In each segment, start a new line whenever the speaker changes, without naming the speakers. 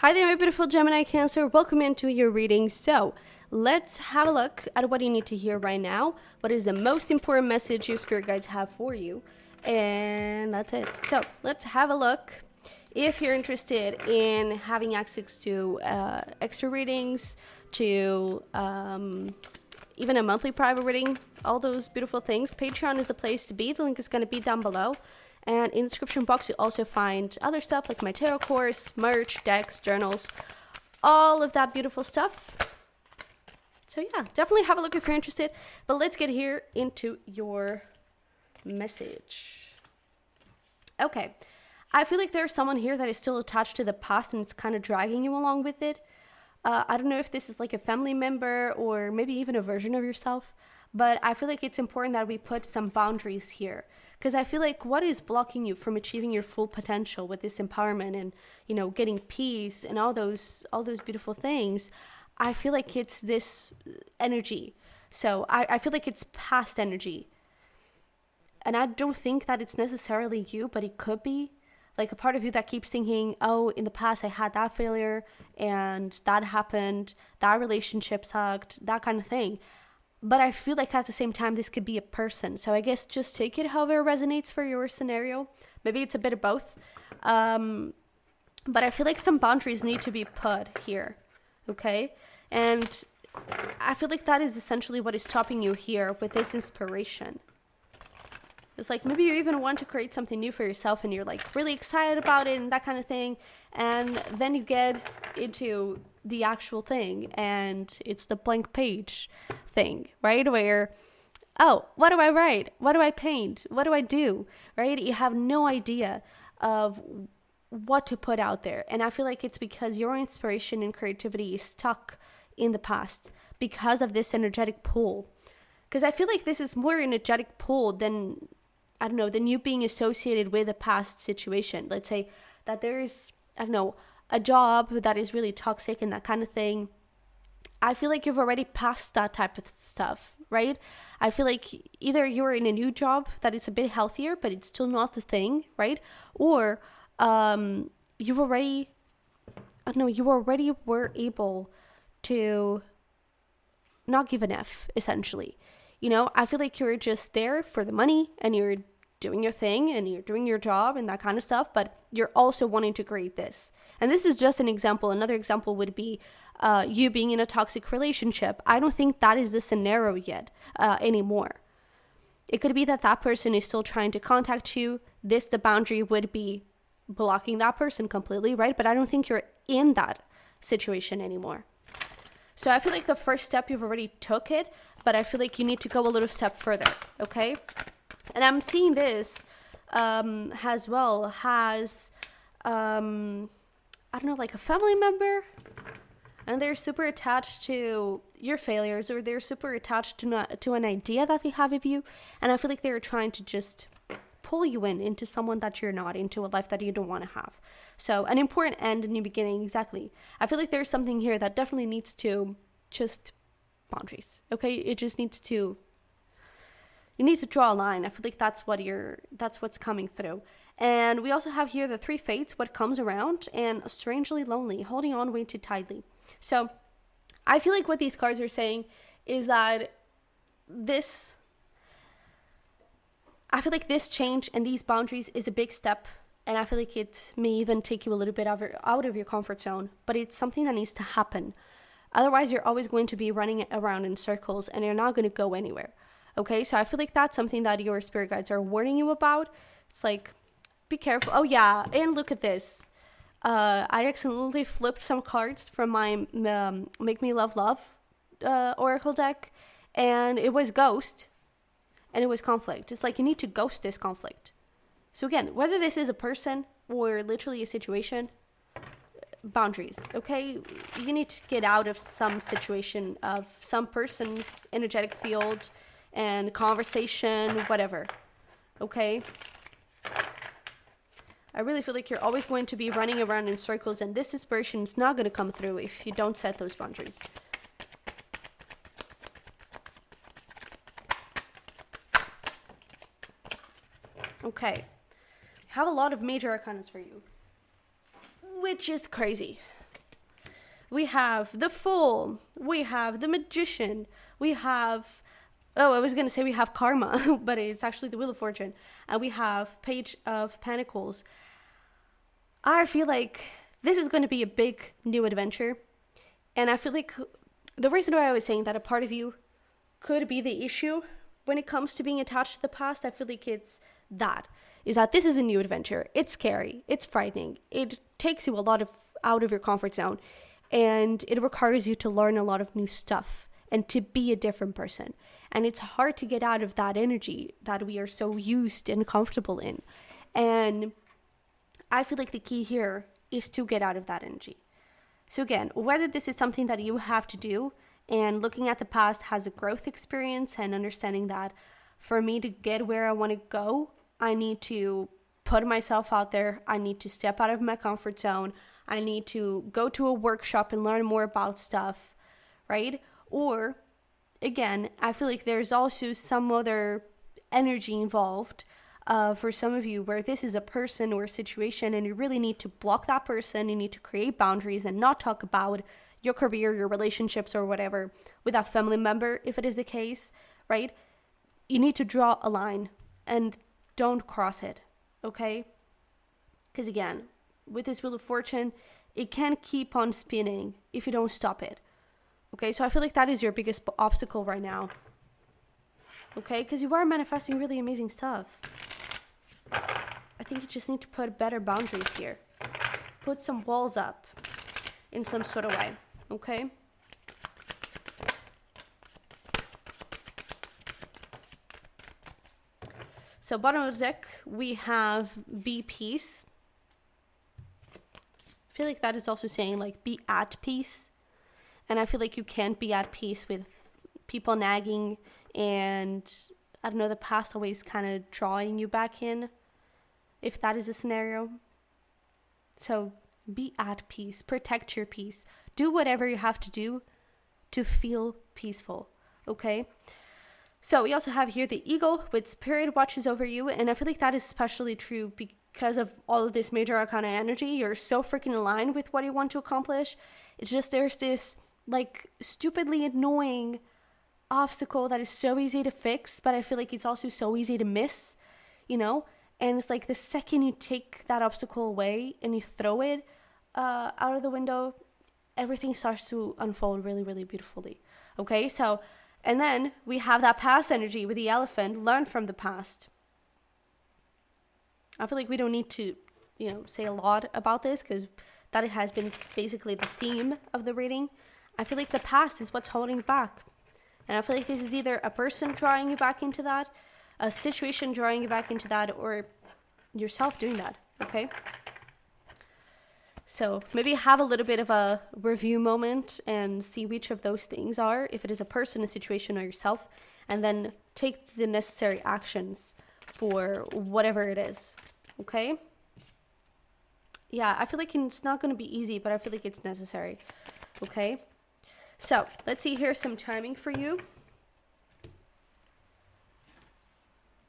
Hi there, my beautiful Gemini Cancer. Welcome into your reading. So let's have a look at what you need to hear right now. What is the most important message your spirit guides have for you? And that's it. So let's have a look. If you're interested in having access to extra readings, to even a monthly private reading, all those beautiful things, Patreon is the place to be. The link is going to be down below. And in the description box, you'll also find other stuff like my tarot course, merch, decks, journals, all of that beautiful stuff. So yeah, definitely have a look if you're interested. But let's get here into your message. Okay, I feel like there's someone here that is still attached to the past and it's kind of dragging you along with it. I don't know if this is like a family member or maybe even a version of yourself, but I feel like it's important that we put some boundaries here. Because I feel like what is blocking you from achieving your full potential with this empowerment and, you know, getting peace and all those beautiful things, I feel like it's this energy. So I feel like it's past energy. And I don't think that it's necessarily you, but it could be. Like a part of you that keeps thinking, oh, in the past I had that failure and that happened, that relationship sucked, that kind of thing. But I feel like at the same time, this could be a person. So I guess just take it however it resonates for your scenario. Maybe it's a bit of both. But I feel like some boundaries need to be put here. Okay? And I feel like that is essentially what is stopping you here with this inspiration. It's like maybe you even want to create something new for yourself and you're like really excited about it and that kind of thing. And then you get into the actual thing and it's the blank page thing, right? Where, oh, what do I write? What do I paint? What do I do? Right? You have no idea of what to put out there. And I feel like it's because your inspiration and creativity is stuck in the past because of this energetic pull. Because I feel like this is more energetic pull than, I don't know, than you being associated with a past situation. Let's say that there is, I don't know, a job that is really toxic and that kind of thing. I feel like you've already passed that type of stuff, right? I feel like either you're in a new job that is a bit healthier, but it's still not the thing, right? Or you've already, I don't know, you already were able to not give an F, essentially. You know, I feel like you're just there for the money and you're doing your thing and you're doing your job and that kind of stuff, but you're also wanting to create this. And this is just an example. Another example would be you being in a toxic relationship. I don't think that is the scenario yet anymore. It could be that that person is still trying to contact you. The boundary would be blocking that person completely, right? But I don't think you're in that situation anymore. So I feel like the first step you've already took it, but I feel like you need to go a little step further, okay? And I'm seeing this as well as, I don't know, like a family member. And they're super attached to your failures or they're super attached to an idea that they have of you. And I feel like they're trying to just pull you into someone that you're not, into a life that you don't want to have. So an important end and new beginning, exactly. I feel like there's something here that definitely needs to just boundaries, okay? It just needs to, you need to draw a line. I feel like that's what's coming through. And we also have here the three fates, what comes around, and strangely lonely, holding on way too tightly. So I feel like what these cards are saying is that I feel like this change and these boundaries is a big step. And I feel like it may even take you a little bit out of your comfort zone, but it's something that needs to happen. Otherwise, you're always going to be running around in circles and you're not going to go anywhere. Okay, so I feel like that's something that your spirit guides are warning you about. It's like, be careful. Oh yeah, and look at this. I accidentally flipped some cards from my Make Me Love Oracle deck, and it was ghost, and it was conflict. It's like you need to ghost this conflict. So again, whether this is a person or literally a situation, boundaries, okay? You need to get out of some situation, of some person's energetic field and conversation, whatever, okay? I really feel like you're always going to be running around in circles, and this inspiration is not going to come through if you don't set those boundaries. Okay. I have a lot of major arcanas for you, which is crazy. we have the Fool, we have the Magician, we have, oh, I was going to say we have Karma, but it's actually the Wheel of Fortune, and we have Page of Pentacles. I feel like this is going to be a big new adventure, and I feel like the reason why I was saying that a part of you could be the issue when it comes to being attached to the past, I feel like it's that this is a new adventure. It's scary, it's frightening, it takes you a lot out of your comfort zone, and it requires you to learn a lot of new stuff and to be a different person. And it's hard to get out of that energy that we are so used and comfortable in. And I feel like the key here is to get out of that energy. So again, whether this is something that you have to do, and looking at the past has a growth experience, and understanding that for me to get where I want to go, I need to put myself out there. I need to step out of my comfort zone. I need to go to a workshop and learn more about stuff, right? Or again, I feel like there's also some other energy involved for some of you where this is a person or a situation, and you really need to block that person. You need to create boundaries and not talk about your career, your relationships, or whatever with that family member, if it is the case, right? You need to draw a line and don't cross it, okay? Because again, with this Wheel of Fortune, it can keep on spinning if you don't stop it, okay? So I feel like that is your biggest obstacle right now, okay? Because you are manifesting really amazing stuff. I think you just need to put better boundaries here. Put some walls up in some sort of way, okay? So bottom of the deck, we have be peace. I feel like that is also saying like be at peace. And I feel like you can't be at peace with people nagging and, I don't know, the past always kind of drawing you back in, if that is a scenario. So be at peace, protect your peace, do whatever you have to do to feel peaceful, okay? So we also have here the Eagle with Spirit watches over you, and I feel like that is especially true because of all of this major arcana energy. You're so freaking aligned with what you want to accomplish. It's just there's this like stupidly annoying obstacle that is so easy to fix, but I feel like it's also so easy to miss, you know? And it's like the second you take that obstacle away and you throw it out of the window, everything starts to unfold really, really beautifully. Okay, so, and then we have that past energy with the Elephant, learn from the past. I feel like we don't need to, say a lot about this because that has been basically the theme of the reading. I feel like the past is what's holding you back. And I feel like this is either a person drawing you back into that, a situation drawing you back into that, or yourself doing that, okay? So maybe have a little bit of a review moment and see which of those things are, if it is a person, a situation, or yourself, and then take the necessary actions for whatever it is, okay? Yeah, I feel like it's not going to be easy, but I feel like it's necessary, okay? So let's see here some timing for you.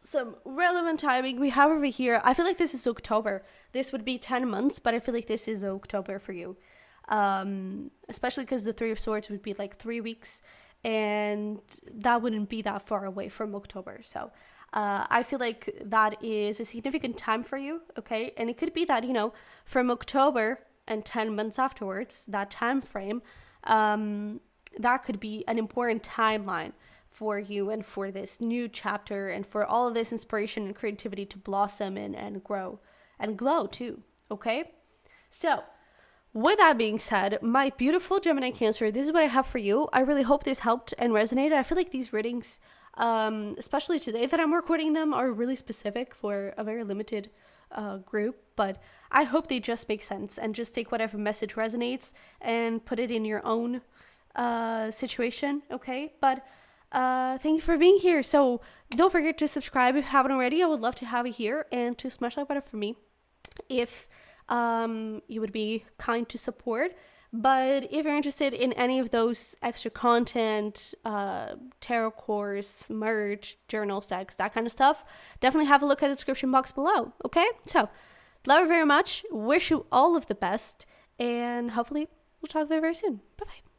Some relevant timing we have over here. I feel like this is October. This would be 10 months, but I feel like this is October for you. Especially because the Three of Swords would be like 3 weeks, and that wouldn't be that far away from October. So I feel like that is a significant time for you, okay? And it could be that, from October and 10 months afterwards, that time frame, that could be an important timeline for you and for this new chapter and for all of this inspiration and creativity to blossom and grow and glow too, okay? So with that being said, my beautiful Gemini Cancer, this is what I have for you. I really hope this helped and resonated. I feel like these readings, especially today that I'm recording them, are really specific for a very limited group, but I hope they just make sense and just take whatever message resonates and put it in your own situation, okay? But thank you for being here. So don't forget to subscribe if you haven't already. I would love to have you here, and to smash that button for me if you would be kind to support. But if you're interested in any of those extra content, tarot course, merch, journal decks, that kind of stuff, definitely have a look at the description box below, okay? So love you very much, wish you all of the best, and hopefully we'll talk very, very soon. Bye bye.